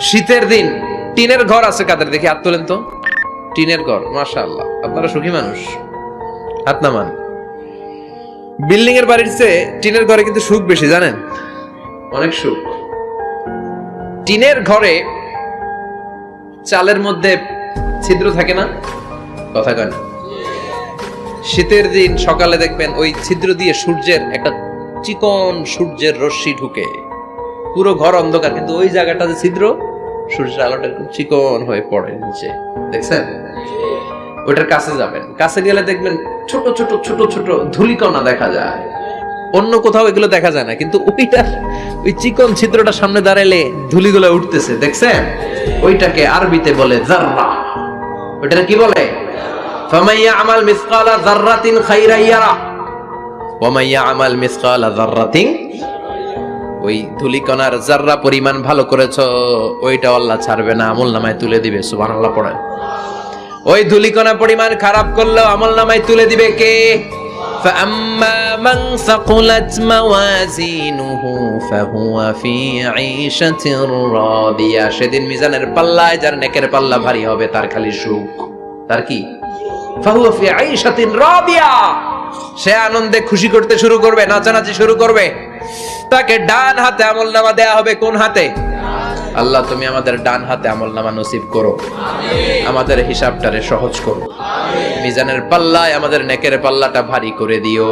শীতের দিন টিনের ঘর আছে কাদের, দেখি হাত তোলেন তো। টিনের ঘর, মাশাআল্লাহ, আপনারা সুখী মানুষ, হাত নামান। বিল্ডিং এর বাড়ির চেয়ে টিনের ঘরে কিন্তু সুখ বেশি, জানেন, অনেক সুখ। টিনের ঘরে চালের মধ্যে ছিদ্র থাকে না, কথা কয় না। শীতের দিন সকালে দেখবেন ওই ছিদ্র দিয়ে সূর্যের একটা চিকন সূর্যের রশ্মি ঢুকে, পুরো ঘর অন্ধকার, কিন্তু ওই জায়গাটাতে ছিদ্র, সূর্যের আলোটা একটু চিকন হয়ে পড়ে নিচে, দেখছেন? ওইটার কাছে যাবেন, কাছে গেলে দেখবেন ছোট ছোট ছোট ছোট ধূলিকণা দেখা যায়। অন্য কোথাও এগুলো দেখা যায় না, কিন্তু ওইটা, ওই চিকন ছিদ্রটা সামনে দাঁড়ালে ধূলিগুলো উঠতেছে, দেখছেন? ওইটাকে আরবিতে বলে যাররা। ওইটা কি বলে? ফামাইয়া আমাল মিসকালা যাররাতিন খাইরান ইয়ারা ওয়া মাইয়া আমাল মিসকালা যাররাতিন, ওই ধূলিকণার যাররা পরিমাণ ভালো করেছো ওইটা আল্লাহ ছাড়বে না, আমলনামায় তুলে দিবে। সুবহানাল্লাহ পড়েন। ওই ধূলিকণা পরিমাণ খারাপ করলেও আমলনামায় তুলে দিবে কে? فأما من ثقلت موازينه فهو في عيشة راضية, সেদিন মিজানের পাল্লায় যার নেকের পাল্লা ভারী হবে তার খালি সুখ, তার কি? فهو في عيشة راضية, সে আনন্দে খুশি করতে শুরু করবে, নাচানাচি শুরু করবে। তাকে ডান হাতে আমলনামা দেয়া হবে। কোন হাতে? আল্লাহ তুমি আমাদের ডান হাতে আমলনামা নসিব করো, আমাদের হিসাবটারে সহজ করো, মিজানের পাল্লায় আমাদের নেকের পাল্লাটা ভারী করে দিও।